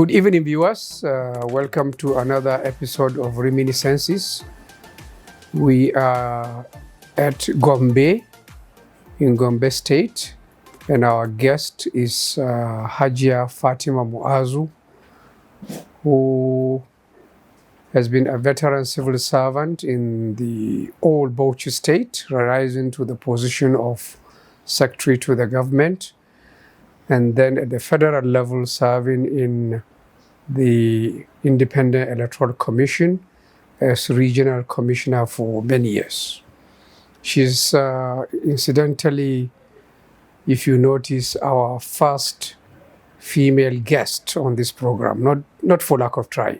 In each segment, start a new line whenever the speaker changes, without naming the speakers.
Good evening, viewers. Welcome to another episode of Reminiscences. We are at Gombe, in Gombe State, and our guest is Hajiya Fatima Muazu, who has been a veteran civil servant in the old Bauchi State, rising to the position of Secretary to the government, and then at the federal level serving in the Independent Electoral Commission as Regional Commissioner for many years. She's incidentally, if you notice, our first female guest on this program, not for lack of trying.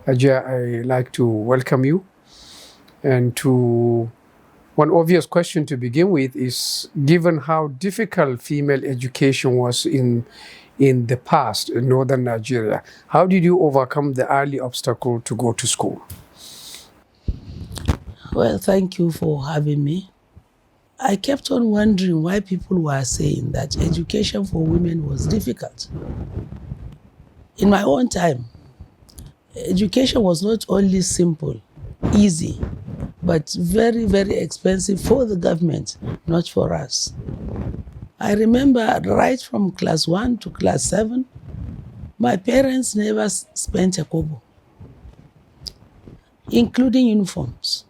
Hajiya, I'd like to welcome you. And to one obvious question to begin with is, given how difficult female education was in the past in northern Nigeria, how did you overcome the early obstacle to go to school?
Well, thank you for having me. I kept on wondering why people were saying that education for women was difficult. In my own time, education was not only simple, easy, but very, very expensive for the government, not for us. I remember right from class 1 to class 7, my parents never spent a kobo, including uniforms.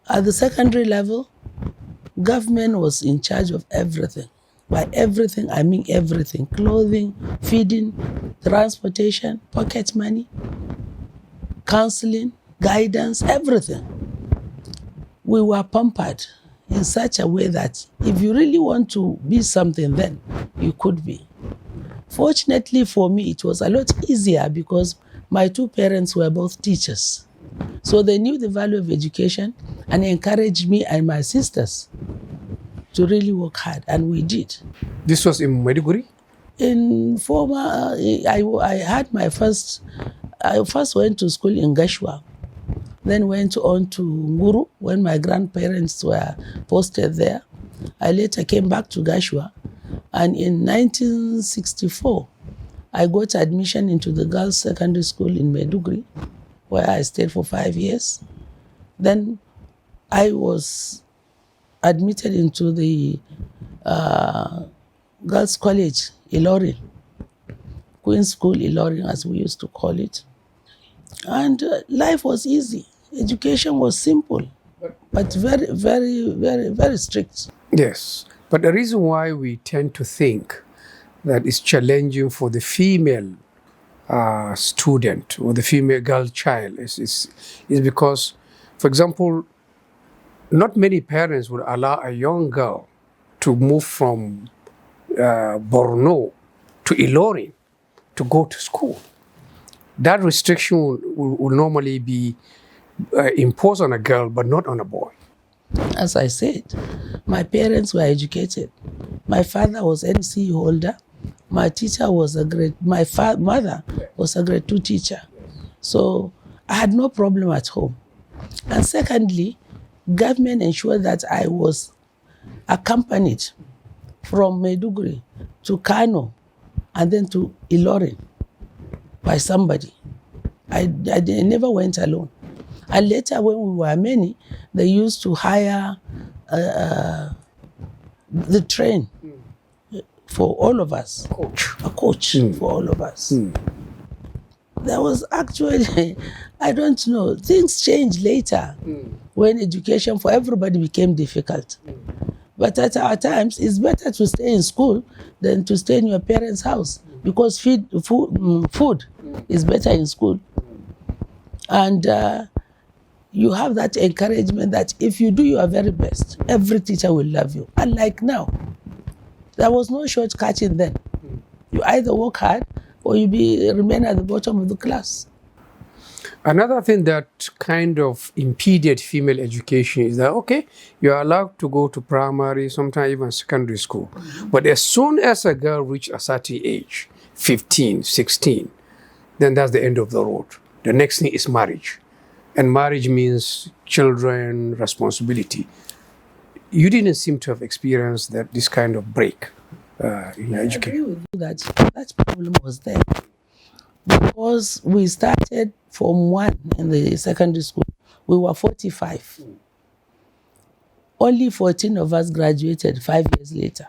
At the secondary level, government was in charge of everything. By everything, I mean everything: clothing, feeding, transportation, pocket money, counseling, guidance, everything. We were pampered in such a way that if you really want to be something, then you could be. Fortunately for me, it was a lot easier because my two parents were both teachers. So they knew the value of education and encouraged me and my sisters to really work hard, and we did.
This was in Maiduguri?
In former, I first went to school in Gashua, then went on to Nguru when my grandparents were posted there. I later came back to Gashua, and in 1964, I got admission into the girls' secondary school in Maiduguri, where I stayed for 5 years. Then I was admitted into the girls' college, Ilorin, Queen's School Ilorin, as we used to call it. And life was easy. Education was simple, but very, very, very, very strict.
Yes, but the reason why we tend to think that it's challenging for the female student or the female girl child is because, for example, not many parents would allow a young girl to move from Borno to Ilorin to go to school. That restriction will normally be imposed on a girl, but not on a boy.
As I said, my parents were educated. My father was NC holder. My teacher was my mother was a grade 2 teacher. So I had no problem at home. And secondly, government ensured that I was accompanied from Maiduguri to Kano and then to Ilorin by somebody. I never went alone. And later, when we were many, they used to hire the train for all of us. A coach for all of us. There was actually, I don't know, things changed later when education for everybody became difficult. But at our times, it's better to stay in school than to stay in your parents' house, because food is better in school. And you have that encouragement that if you do your very best, every teacher will love you. Unlike now, there was no shortcutting then. You either work hard or you remain at the bottom of the class.
Another thing that kind of impeded female education is that, okay, you're allowed to go to primary, sometimes even secondary school. But as soon as a girl reaches a certain age, 15, 16, then that's the end of the road. The next thing is marriage. And marriage means children, responsibility. You didn't seem to have experienced this kind of break in your education.
I agree with you that problem was there. because we started Form 1 in the secondary school. We were 45. Only 14 of us graduated 5 years later.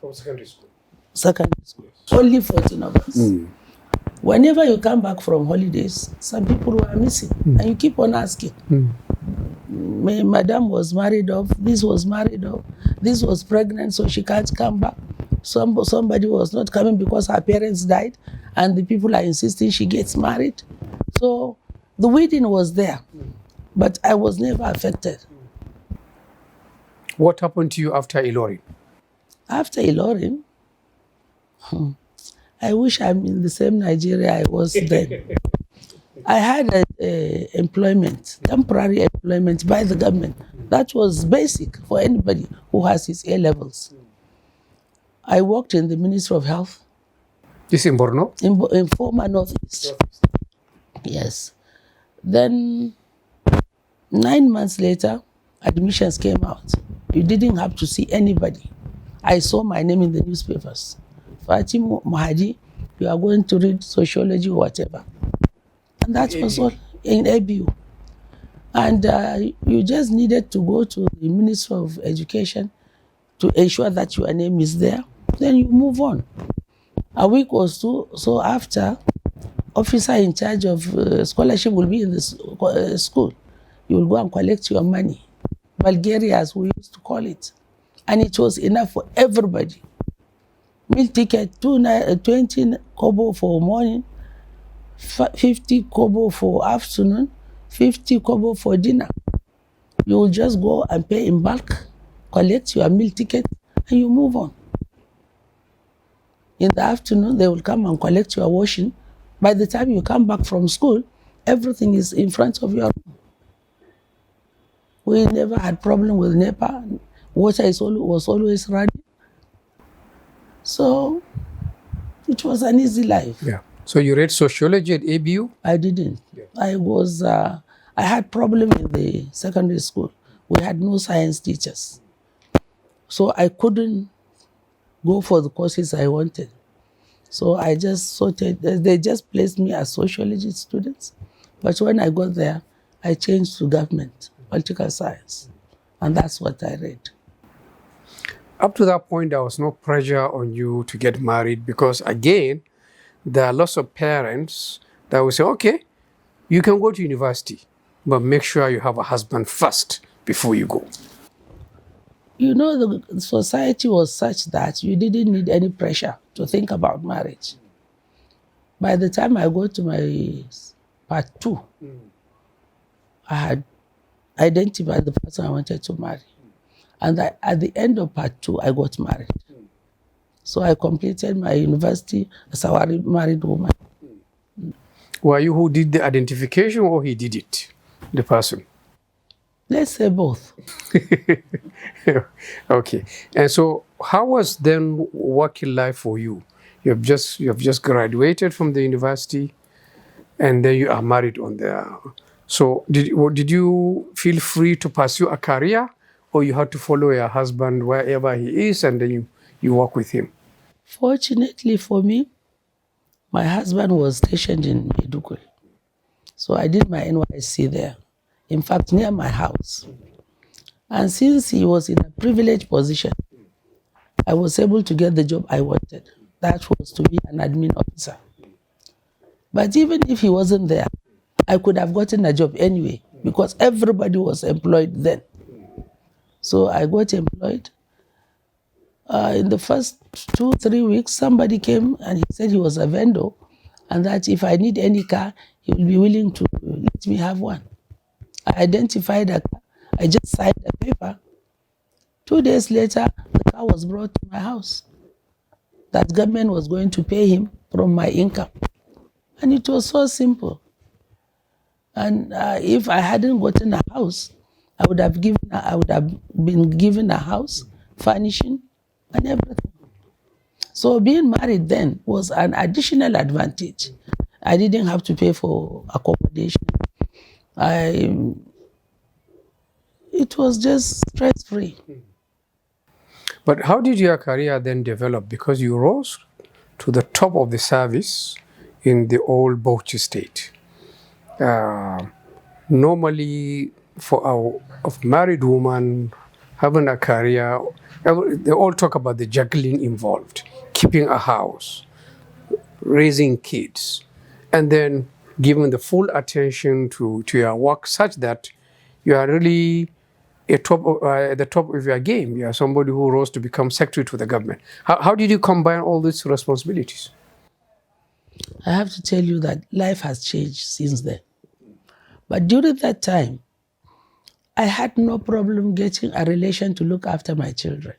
From secondary school?
Secondary school. Only 14 of us. Whenever you come back from holidays, some people were missing. And you keep on asking. Madam was married off, this was married off, this was pregnant, so she can't come back. Somebody was not coming because her parents died, and the people are insisting she gets married. So the wedding was there, but I was never affected.
What happened to you after Ilorin?
After Ilorin, I wish I'm in the same Nigeria I was then. I had employment, temporary employment by the government. That was basic for anybody who has his A levels. I worked in the Ministry of Health.
This in Borno?
In former Northeast. Yes. Then 9 months later, admissions came out. You didn't have to see anybody. I saw my name in the newspapers. Fatima, Hajiya, you are going to read sociology or whatever. And that was all in ABU. And you just needed to go to the Ministry of Education to ensure that your name is there. Then you move on. A week or so after, officer in charge of scholarship will be in the school. You will go and collect your money. Bulgaria, as we used to call it. And it was enough for everybody. Meal ticket, 20 kobo for morning, 50 kobo for afternoon, 50 kobo for dinner. You will just go and pay in bulk, collect your meal ticket, and you move on. In the afternoon, they will come and collect your washing. By the time you come back from school, everything is in front of your room. We never had problem with NEPA. Water was always running. So it was an easy life.
Yeah. So you read sociology at ABU?
I didn't. Yeah. I had problem in the secondary school. We had no science teachers. So I couldn't go for the courses I wanted. So I just sorted, they just placed me as sociology students. But when I got there, I changed to government, political science. And that's what I read.
Up to that point, there was no pressure on you to get married because, again, there are lots of parents that will say, okay, you can go to university, but make sure you have a husband first before you go.
You know, the society was such that you didn't need any pressure to think about marriage. By the time I go to my part 2, I had identified the person I wanted to marry. And at the end of part 2, I got married. So I completed my university as a married woman.
Were you who did the identification or he did it, the person?
Let's say both.
Okay. And so how was then working life for you? You have just graduated from the university and then you are married on there. So did you feel free to pursue a career or you had to follow your husband wherever he is and then you work with him?
Fortunately for me, my husband was stationed in Maiduguri. So I did my NYSC there. In fact, near my house. And since he was in a privileged position, I was able to get the job I wanted. That was to be an admin officer. But even if he wasn't there, I could have gotten a job anyway because everybody was employed then. So I got employed. In the first 2-3 weeks, somebody came and he said he was a vendor and that if I need any car, he will be willing to let me have one. I identified a car. I just signed a paper. 2 days later, the car was brought to my house. That government was going to pay him from my income. And it was so simple. And if I hadn't gotten a house, I would have been given a house, furnishing, and everything. So being married then was an additional advantage. I didn't have to pay for accommodation. It was just stress-free.
But how did your career then develop? Because you rose to the top of the service, in the old Bauchi state. Normally, for a married woman having a career, they all talk about the juggling involved, keeping a house, raising kids, and then giving the full attention to your work such that you are really at the top of your game. You are somebody who rose to become secretary to the government. How did you combine all these responsibilities?
I have to tell you that life has changed since then. But during that time, I had no problem getting a relation to look after my children.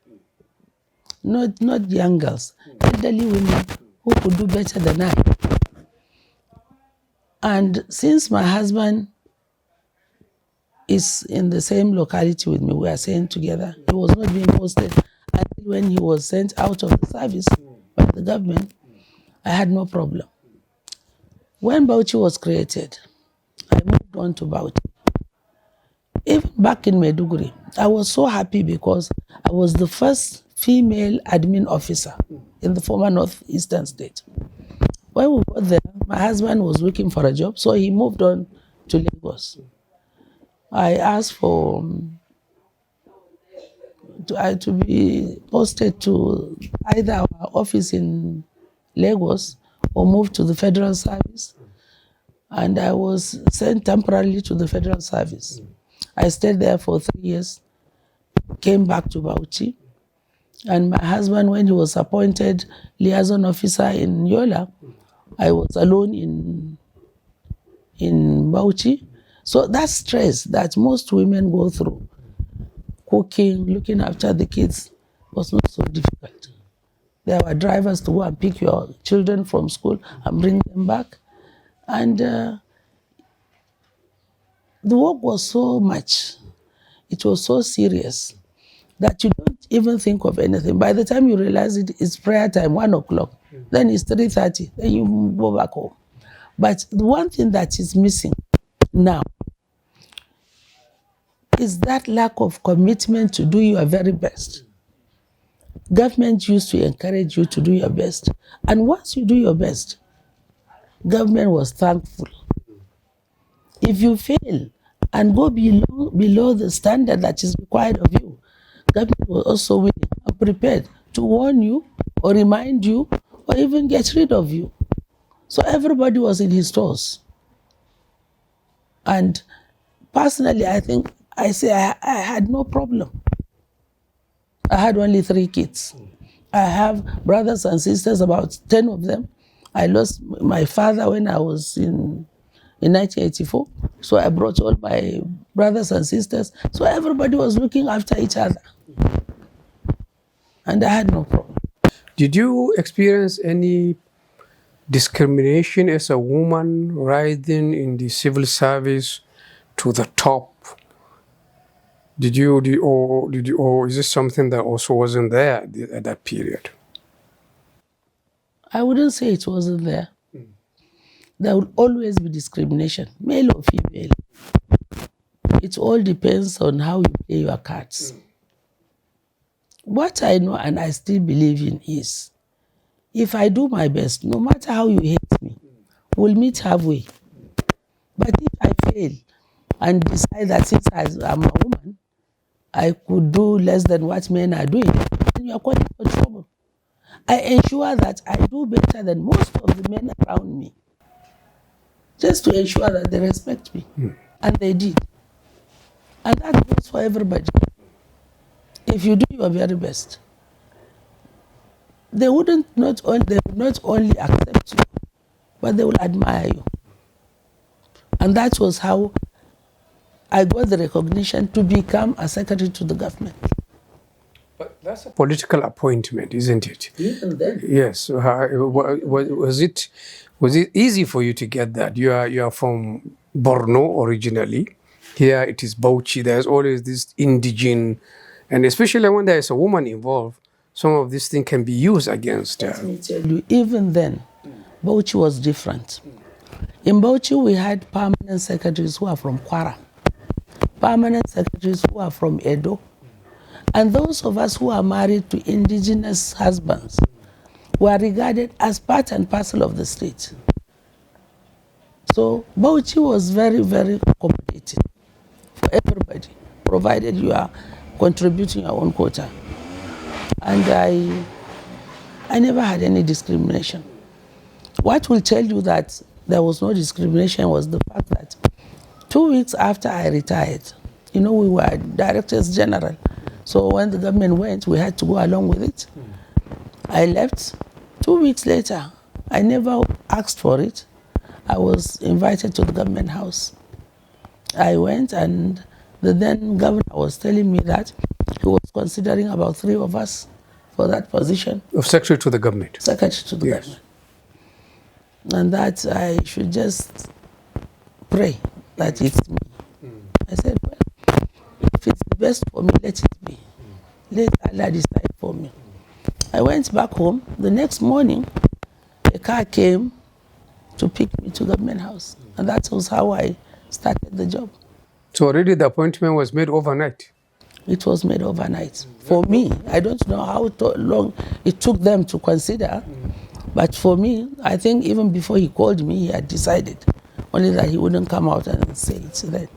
Not young girls, elderly women who could do better than I. And since my husband is in the same locality with me, we are staying together, he was not being posted until when he was sent out of the service by the government, I had no problem. When Bauchi was created, I moved on to Bauchi. Even back in Maiduguri, I was so happy because I was the first female admin officer in the former northeastern state. When we got there, my husband was looking for a job, so he moved on to Lagos. I asked for to be posted to either our office in Lagos or move to the federal service, and I was sent temporarily to the federal service. I stayed there for 3 years, came back to Bauchi, and my husband, when he was appointed liaison officer in Yola, I was alone in Bauchi. So that stress that most women go through, cooking, looking after the kids, was not so difficult. There were drivers to go and pick your children from school and bring them back. And the work was so much, it was so serious that you don't even think of anything. By the time you realize it's prayer time, 1 o'clock, then it's 3:30, then you go back home. But the one thing that is missing now is that lack of commitment to do your very best. Government used to encourage you to do your best. And once you do your best, government was thankful. If you fail and go below the standard that is required of you, government was also willing and prepared to warn you or remind you or even get rid of you. So everybody was in his toes. And personally, I had no problem. I had only 3 kids. I have brothers and sisters, about 10 of them. I lost my father when I was in 1984. So I brought all my brothers and sisters. So everybody was looking after each other. And I had no problem.
Did you experience any discrimination as a woman rising in the civil service to the top? Or is this something that also wasn't there at that period?
I wouldn't say it wasn't there. There will always be discrimination, male or female. It all depends on how you play your cards. What I know and I still believe in is, if I do my best, no matter how you hate me, we'll meet halfway. But if I fail and decide that since I'm a woman, I could do less than what men are doing, then you are calling for trouble. I ensure that I do better than most of the men around me, just to ensure that they respect me. And they did. And that goes for everybody. If you do your very best, they would not only accept you, but they will admire you. And that was how I got the recognition to become a secretary to the government.
But that's a political appointment, isn't it?
Even then.
Yes. Was it easy for you to get that? You are from Borno originally. Here it is Bauchi. There's always this indigenous, and especially when there is a woman involved, some of these things can be used against her.
Let me tell you, even then, Bauchi was different. In Bauchi, we had permanent secretaries who are from Kwara, permanent secretaries who are from Edo, and those of us who are married to indigenous husbands were regarded as part and parcel of the state. So Bauchi was very, very accommodating for everybody, provided you are contributing your own quota. And I never had any discrimination. What will tell you that there was no discrimination was the fact that 2 weeks after I retired, we were directors general. So when the government went, we had to go along with it. I left. 2 weeks later, I never asked for it. I was invited to the government house. I went, and the then governor was telling me that he was considering about 3 of us for that position.
Of secretary to the government?
Secretary to the government. And that I should just pray that it's me. I said, well, if it's the best for me, let it be. Let Allah decide for me. I went back home. The next morning, a car came to pick me to government house. And that was how I started the job.
So already the appointment was made overnight?
It was made overnight. For me, I don't know how long it took them to consider. But for me, I think even before he called me, he had decided. Only that he wouldn't come out and say it then.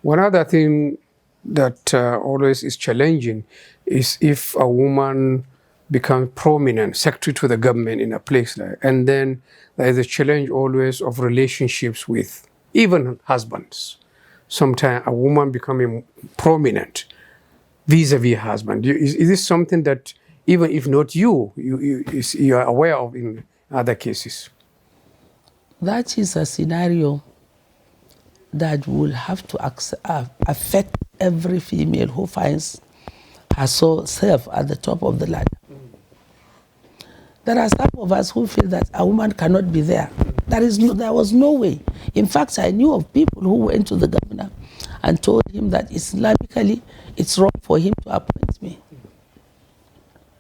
One other thing that always is challenging is if a woman becomes prominent, secretary to the government in a place like, and then there is a challenge always of relationships with even husbands. Sometimes a woman becoming prominent vis-a-vis husband. Is this something that even if not you are aware of in other cases?
That is a scenario that will have to affect every female who finds herself at the top of the ladder. There are some of us who feel that a woman cannot be there. There was no way. In fact, I knew of people who went to the governor and told him that Islamically it's wrong for him to appoint me.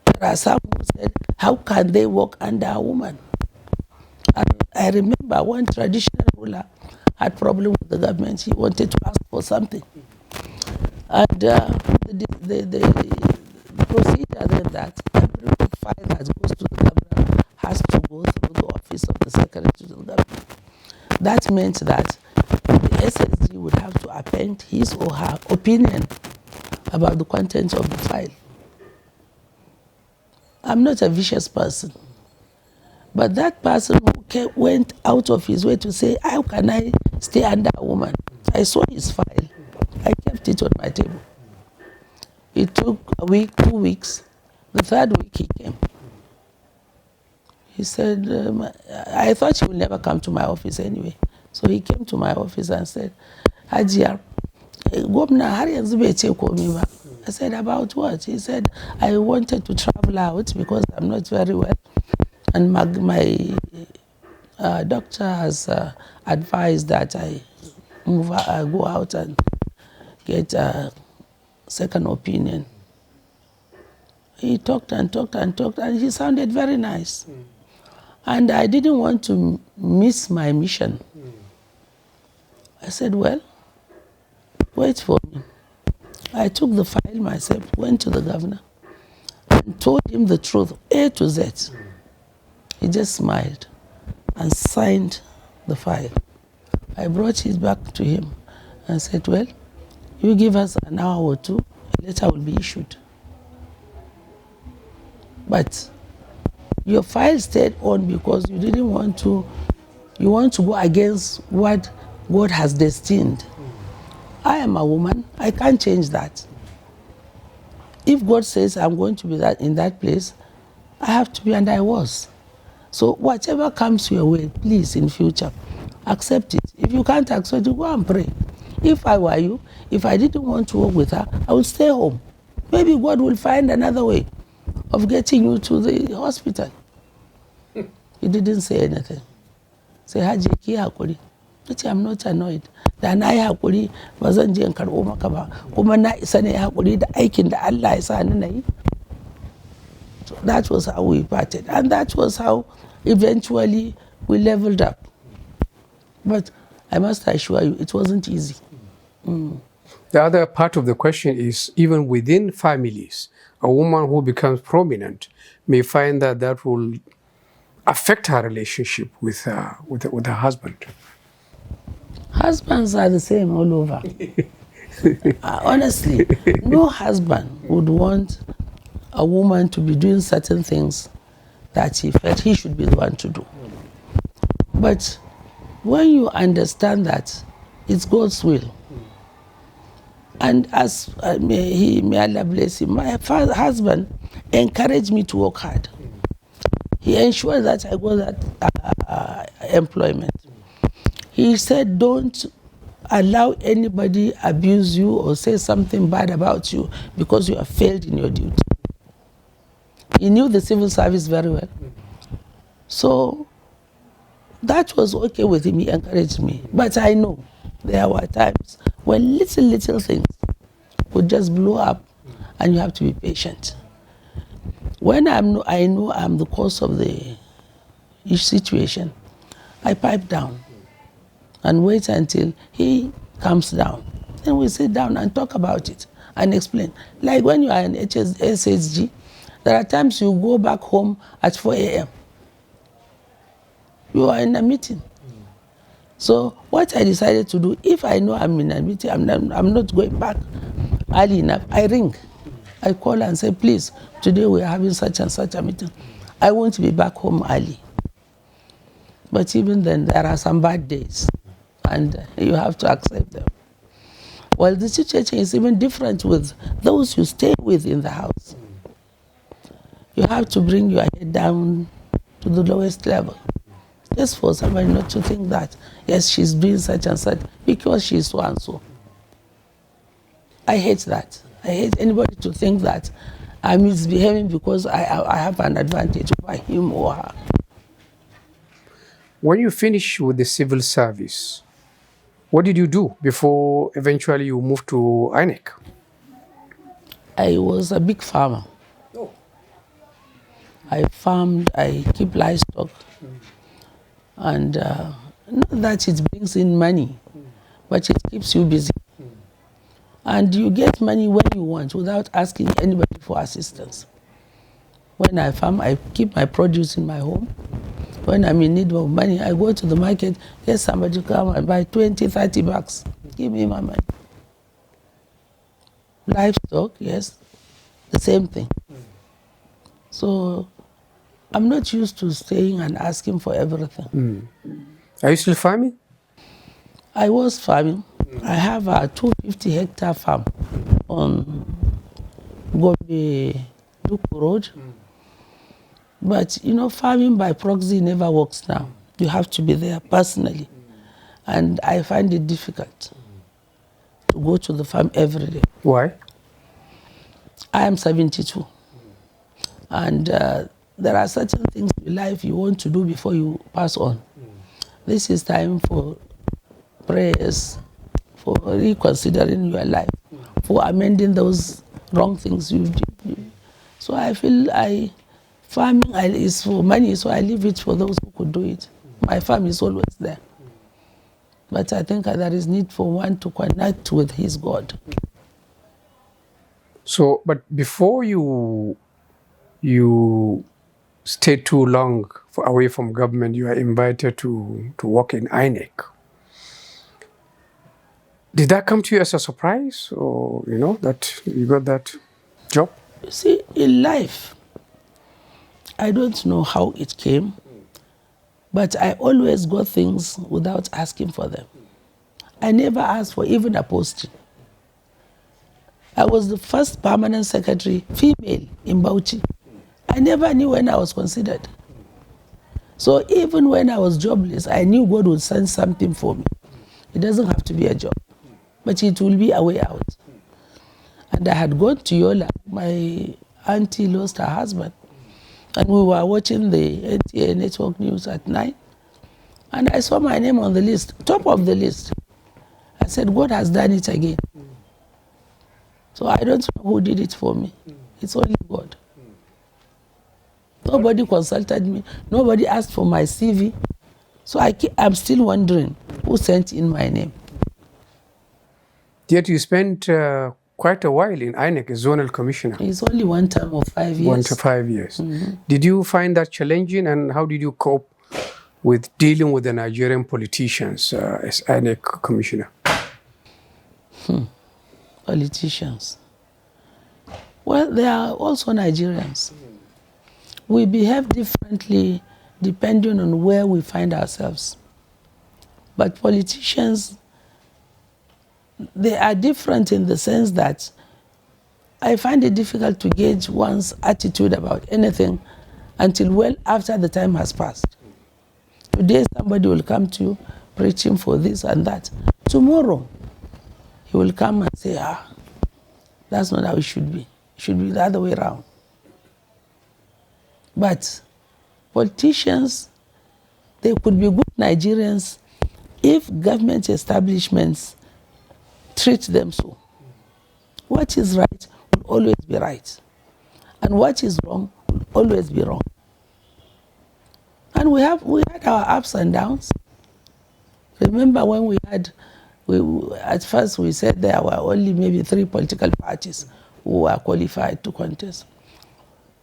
There are some who said, how can they work under a woman? And I remember one traditional ruler had problem with the government. He wanted to ask for something. And the procedure then that every file that goes to the governor has to go through the office of the secretary to the governor. That meant that the SSG would have to append his or her opinion about the contents of the file. I'm not a vicious person. But that person who went out of his way to say, how can I stay under a woman? I saw his file. I kept it on my table. It took a week, 2 weeks. The third week he came. He said, I thought he would never come to my office anyway. So he came to my office and said, Hajiya, I said, about what? He said, I wanted to travel out because I'm not very well. And my doctor has advised that I go out and get a second opinion. He talked and talked and talked, and he sounded very nice. And I didn't want to miss my mission. I said, well, wait for me. I took the file myself, went to the governor, and told him the truth, A to Z. He just smiled and signed the file. I brought it back to him and said, well, you give us an hour or two, a letter will be issued. But your file stayed on because you didn't want to, you want to go against what God has destined. I am a woman, I can't change that. If God says I'm going to be in that place, I have to be, and I was. So whatever comes your way, please, in future, accept it. If you can't accept it, go and pray. If I were you, if I didn't want to work with her, I would stay home. Maybe God will find another way of getting you to the hospital. He didn't say anything. Say, Hajiya, ki hakuri. I'm not annoyed. Da na yi hakuri, ba zan je in karɓo maka ba. Kuma na isa ne hakuri da aikin da Allah ya sa ni na yi. So that was how we parted. And that was how eventually we leveled up. But I must assure you, it wasn't easy.
The other part of the question is, even within families, a woman who becomes prominent may find that that will affect her relationship with her husband?
Husbands are the same all over. Honestly, no husband would want a woman to be doing certain things that he felt he should be the one to do. But when you understand that it's God's will, and as may Allah bless him, my husband encouraged me to work hard. He ensured that I got that employment. He said, don't allow anybody abuse you or say something bad about you because you have failed in your duty. He knew the civil service very well. So that was okay with him. He encouraged me. But I know there were times when little things would just blow up and you have to be patient. When I know I'm the cause of the situation, I pipe down and wait until he comes down. Then we sit down and talk about it and explain. Like when you are in SHG, there are times you go back home at 4 a.m. You are in a meeting. So what I decided to do, if I know I'm in a meeting, I'm not going back early enough, I ring. I call and say, please, today we are having such and such a meeting. I won't be back home early. But even then, there are some bad days, and you have to accept them. Well, the situation is even different with those you stay with in the house. You have to bring your head down to the lowest level. Just for somebody not to think that, yes, she's doing such and such because she's so and so. I hate that. I hate anybody to think that I'm misbehaving because I have an advantage over him or her.
When you finish with the civil service, what did you do before eventually you moved to INEC?
I was a big farmer.
Oh.
I farmed, I keep livestock. And not that it brings in money, but it keeps you busy. And you get money when you want without asking anybody for assistance. When I farm, I keep my produce in my home. When I'm in need of money, I go to the market, get somebody to come and buy 20, 30 bucks. Give me my money. Livestock, yes, the same thing. So I'm not used to staying and asking for everything.
Are you still farming?
I was farming. I have a 250-hectare farm on Gombe Duku Road. But, you know, farming by proxy never works now. You have to be there personally. And I find it difficult to go to the farm every day.
Why?
I am 72. And there are certain things in life you want to do before you pass on. This is time for prayers, for reconsidering your life, for amending those wrong things you did. So I feel farming is for money, so I leave it for those who could do it. My farm is always there. But I think there is need for one to connect with his God.
So, but before you stay too long away from government, you are invited to work in INEC. Did that come to you as a surprise, or you know that you got that job?
You see, in life, I don't know how it came, but I always got things without asking for them. I never asked for even a posting. I was the first permanent secretary, female, in Bauchi. I never knew when I was considered. So even when I was jobless, I knew God would send something for me. It doesn't have to be a job, but it will be a way out. And I had gone to Yola. My auntie lost her husband. And we were watching the NTA network news at night. And I saw my name on the list, top of the list. I said, God has done it again. So I don't know who did it for me. It's only God. Nobody consulted me. Nobody asked for my CV. So I'm still wondering who sent in my name.
Yet you spent quite a while in INEC as zonal commissioner.
It's only one term of 5 years.
1 to 5 years. Did you find that challenging, and how did you cope with dealing with the Nigerian politicians as INEC commissioner?
Politicians. Well, they are also Nigerians. We behave differently depending on where we find ourselves. But politicians, they are different in the sense that I find it difficult to gauge one's attitude about anything until well after the time has passed. Today somebody will come to you preaching for this and that. Tomorrow he will come and say, that's not how it should be. It should be the other way around. But politicians, they could be good Nigerians if government establishments treat them so. What is right will always be right, and what is wrong will always be wrong. And we had our ups and downs. Remember when at first we said there were only maybe 3 political parties who were qualified to contest.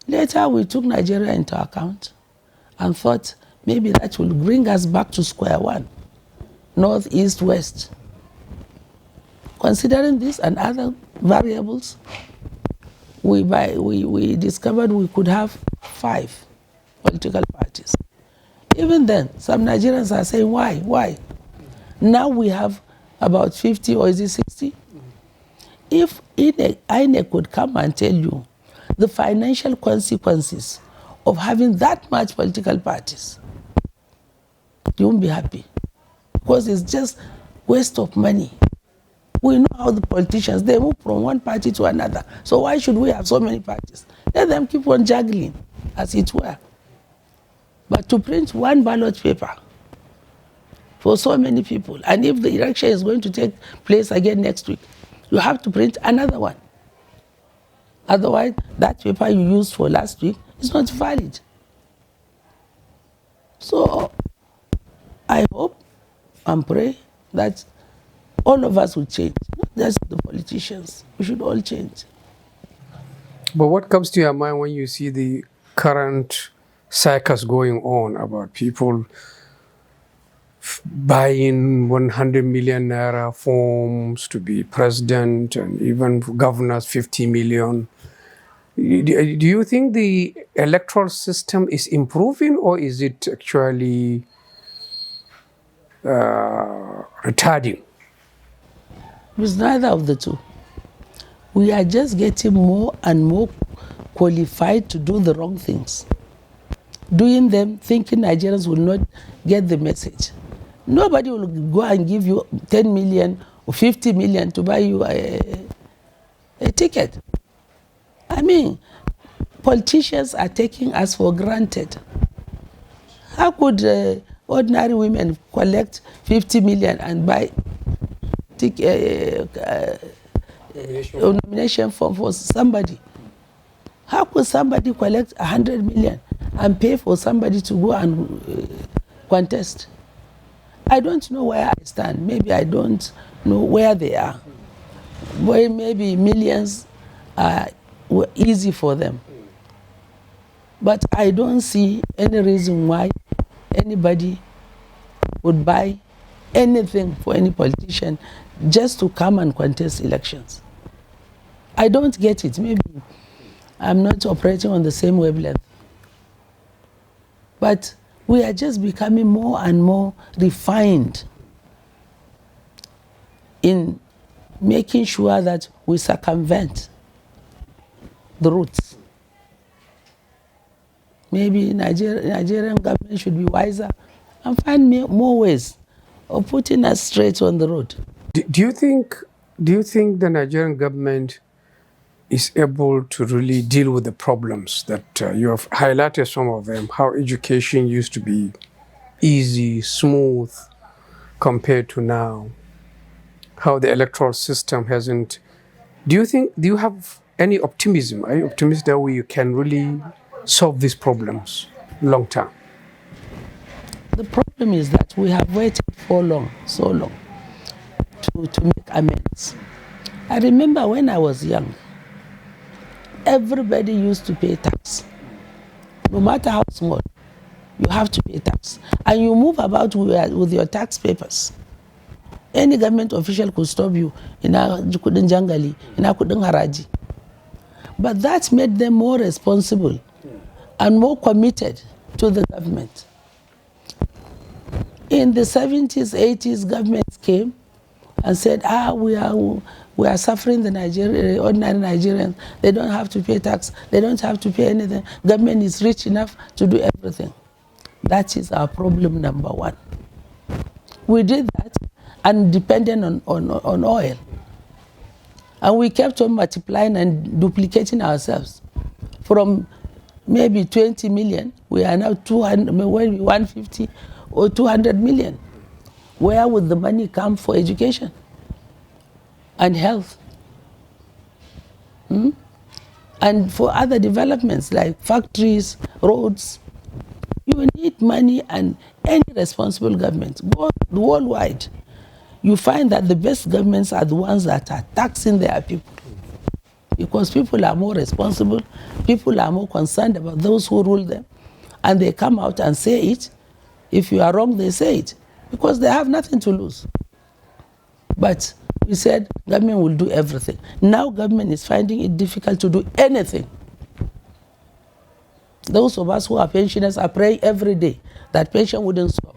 Later we took Nigeria into account and thought maybe that will bring us back to square one, north, east, west. Considering this and other variables, we discovered we could have 5 political parties. Even then, some Nigerians are saying, why? Now we have about 50, or is it 60? If INEC could come and tell you the financial consequences of having that much political parties, you won't be happy, because it's just waste of money. We know how the politicians, they move from one party to another. So why should we have so many parties? Let them keep on juggling, as it were. But to print one ballot paper for so many people, and if the election is going to take place again next week, you have to print another one. Otherwise, that paper you used for last week is not valid. So I hope and pray that all of us will change, not just the politicians. We should all change.
But what comes to your mind when you see the current circus going on about people buying 100 million naira forms to be president, and even governors 50 million? Do you think the electoral system is improving, or is it actually retarding?
It's neither of the two. We are just getting more and more qualified to do the wrong things. Doing them, thinking Nigerians will not get the message. Nobody will go and give you 10 million or 50 million to buy you a ticket. I mean, politicians are taking us for granted. How could ordinary women collect 50 million and buy nomination form for somebody? How could somebody collect 100 million and pay for somebody to go and contest? I don't know where I stand. Maybe I don't know where they are. Well, maybe millions were easy for them. But I don't see any reason why anybody would buy anything for any politician just to come and contest elections. I don't get it. Maybe I'm not operating on the same wavelength. But we are just becoming more and more refined in making sure that we circumvent the roots. Maybe Nigerian government should be wiser and find more ways of putting us straight on the road.
Do you think the Nigerian government is able to really deal with the problems that you have highlighted some of them, how education used to be easy, smooth compared to now, how the electoral system hasn't. Do you have any optimism? Are you optimistic that we can really solve these problems long term?
The problem is that we have waited for so long to make amends. I remember when I was young, everybody used to pay tax. No matter how small, you have to pay tax. And you move about with your tax papers. Any government official could stop you in a kudin jangali, in a kudin haraji. But that made them more responsible and more committed to the government. In the 70s, 80s, governments came and said, we are suffering, the ordinary Nigerians. They don't have to pay tax. They don't have to pay anything. Government is rich enough to do everything. That is our problem number one. We did that and depended on oil. And we kept on multiplying and duplicating ourselves. From maybe 20 million, we are now 150 or 200 million. Where would the money come for education and health? And for other developments like factories, roads. You need money, and any responsible government, go worldwide, you find that the best governments are the ones that are taxing their people. Because people are more responsible, people are more concerned about those who rule them, and they come out and say it. If you are wrong, they say it, because they have nothing to lose. But we said government will do everything. Now government is finding it difficult to do anything. Those of us who are pensioners are praying every day that pension wouldn't stop.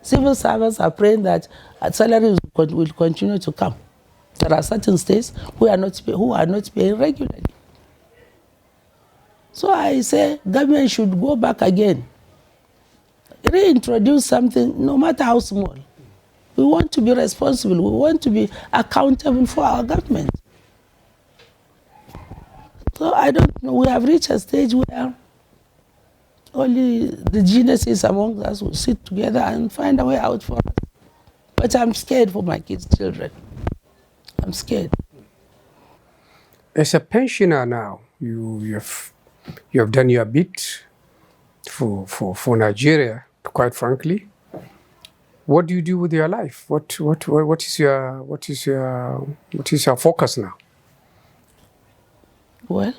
Civil servants are praying that salaries will continue to come. There are certain states who are not paying regularly. So I say government should go back again, reintroduce something, no matter how small. We want to be responsible. We want to be accountable for our government. So I don't know. We have reached a stage where only the geniuses among us will sit together and find a way out for us. But I'm scared for my kids' children. I'm scared.
As a pensioner now, you have done your bit for Nigeria, quite frankly. What do you do with your life? What is your focus now?
Well,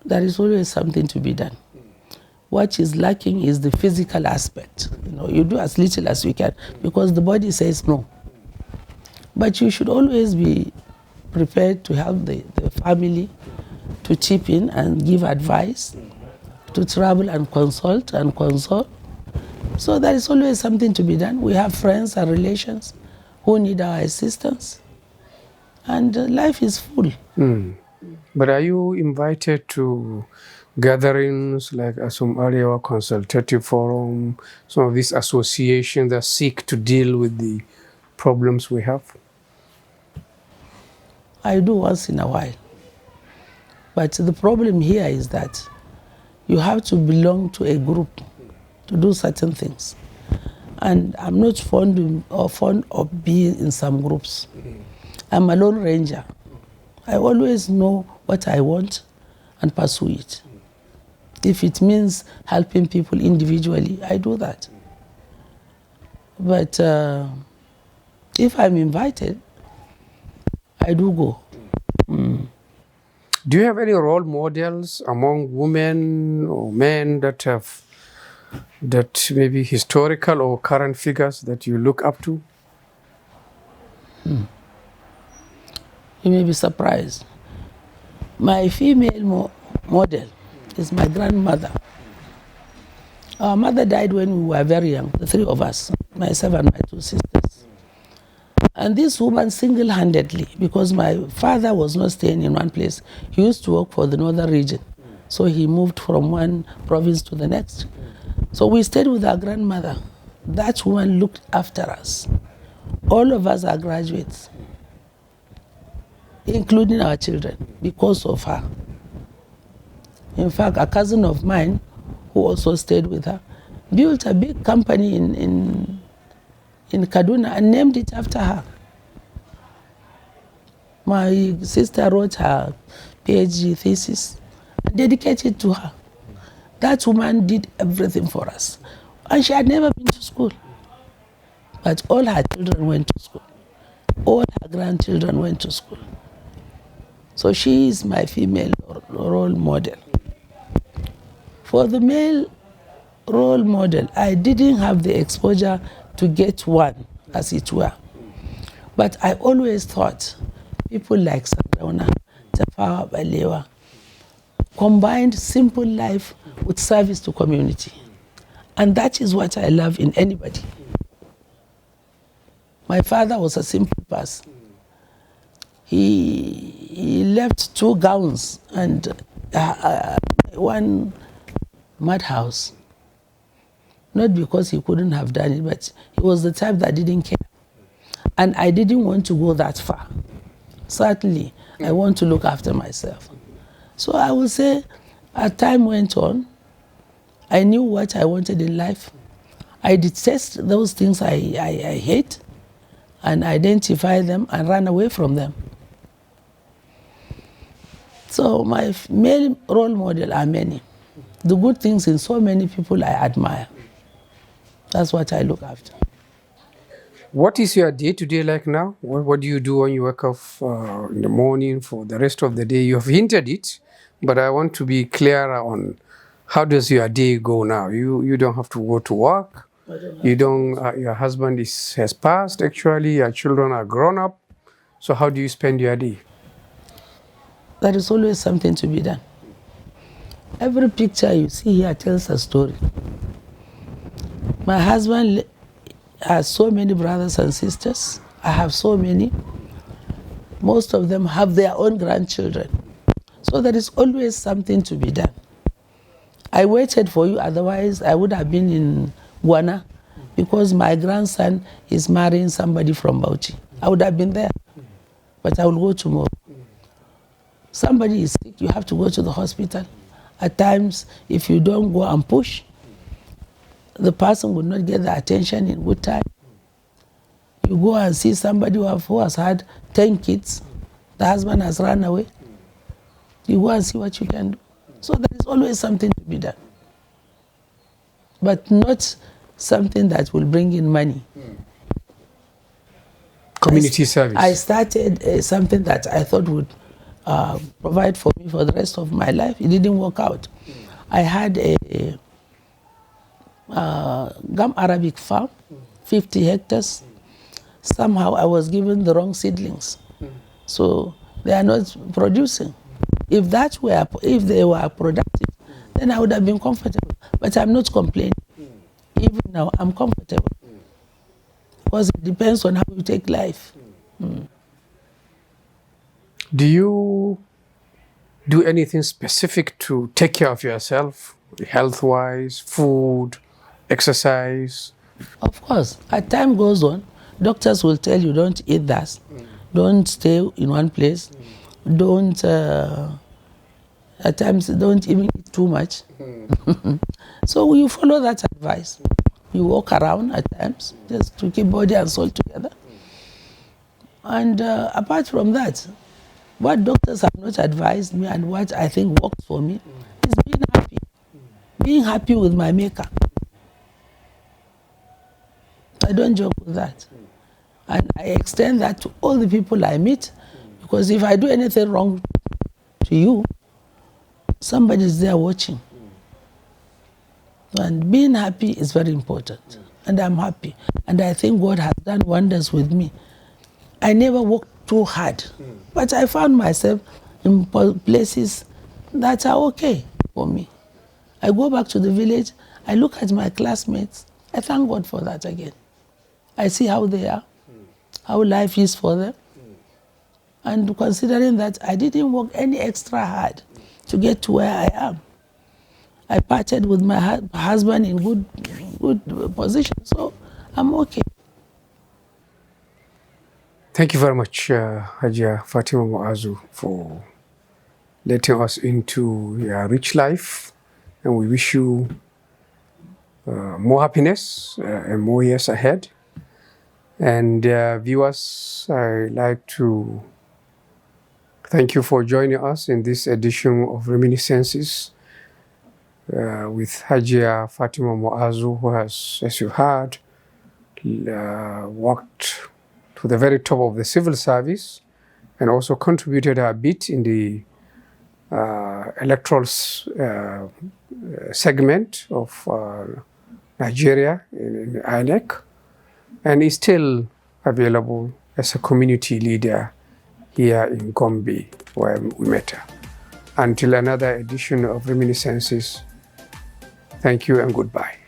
there is always something to be done. What is lacking is the physical aspect. You do as little as you can because the body says no. But you should always be prepared to help the family, to chip in and give advice, to travel and consult and console. So there is always something to be done. We have friends and relations who need our assistance. And life is full.
But are you invited to gatherings like some earlier consultative forum, some of these associations that seek to deal with the problems we have?
I do once in a while. But the problem here is that you have to belong to a group to do certain things. And I'm not fond of being in some groups. I'm a lone ranger. I always know what I want and pursue it. If it means helping people individually, I do that. But if I'm invited, I do go.
Do you have any role models among women or men that maybe historical or current figures that you look up to?
You may be surprised. My female model is my grandmother. Our mother died when we were very young, the three of us, myself and my two sisters. And this woman single-handedly, because my father was not staying in one place, he used to work for the northern region. So he moved from one province to the next. So we stayed with our grandmother. That woman looked after us. All of us are graduates, including our children, because of her. In fact, a cousin of mine, who also stayed with her, built a big company in Kaduna and named it after her. My sister wrote her PhD thesis dedicated to her. That woman did everything for us. And she had never been to school. But all her children went to school. All her grandchildren went to school. So she is my female role model. For the male role model, I didn't have the exposure to get one, as it were. But I always thought people like Sardauna, Tafawa Balewa, combined simple life with service to community. And that is what I love in anybody. My father was a simple person. He left 2 gowns and one madhouse. Not because he couldn't have done it, but he was the type that didn't care. And I didn't want to go that far. Certainly, I want to look after myself. So I would say, as time went on, I knew what I wanted in life. I detest those things I hate and identify them and run away from them. So my male role model are many. The good things in so many people I admire. That's what I look after.
What is your day-to-day like now? What do you do when you wake up in the morning for the rest of the day? You have hinted it, but I want to be clearer on how does your day go now? You don't have to go to work. You don't. Your husband has passed. Actually, your children are grown up. So how do you spend your day?
There is always something to be done. Every picture you see here tells a story. My husband has so many brothers and sisters. I have so many. Most of them have their own grandchildren. So there is always something to be done. I waited for you, otherwise I would have been in Guana because my grandson is marrying somebody from Bauchi. I would have been there, but I will go tomorrow. Somebody is sick, you have to go to the hospital. At times, if you don't go and push, the person would not get the attention in good time. You go and see somebody who has had 10 kids, the husband has run away. You go and see what you can do. So there is always something to be done. But not something that will bring in money.
Community service.
I started something that I thought would provide for me for the rest of my life. It didn't work out. I had a gum Arabic farm, 50 hectares. Somehow I was given the wrong seedlings. So they are not producing. If they were productive, then I would have been comfortable. But I'm not complaining. Even now, I'm comfortable. Because it depends on how you take life.
Do you do anything specific to take care of yourself, health-wise, food, exercise?
Of course. As time goes on, doctors will tell you don't eat that. Don't stay in one place. Don't, at times, don't even eat too much. So you follow that advice. You walk around at times just to keep body and soul together. And apart from that, what doctors have not advised me and what I think works for me is being happy. Being happy with my maker. I don't joke with that. And I extend that to all the people I meet, because if I do anything wrong to you, somebody is there watching. And being happy is very important. And I'm happy. And I think God has done wonders with me. I never worked too hard. But I found myself in places that are okay for me. I go back to the village, I look at my classmates, I thank God for that again. I see how they are, how life is for them. And considering that I didn't work any extra hard to get to where I am. I parted with my husband in good position, so I'm okay.
Thank you very much, Hajiya Fatima Muazu, for letting us into your rich life. And we wish you more happiness and more years ahead. And viewers, I'd like to thank you for joining us in this edition of Reminiscences with Hajiya Fatima Muazu, who has, as you heard, worked to the very top of the civil service, and also contributed a bit in the electoral segment of Nigeria in INEC, and is still available as a community leader here in Gombe, where we met her. Until another edition of Reminiscences, thank you and goodbye.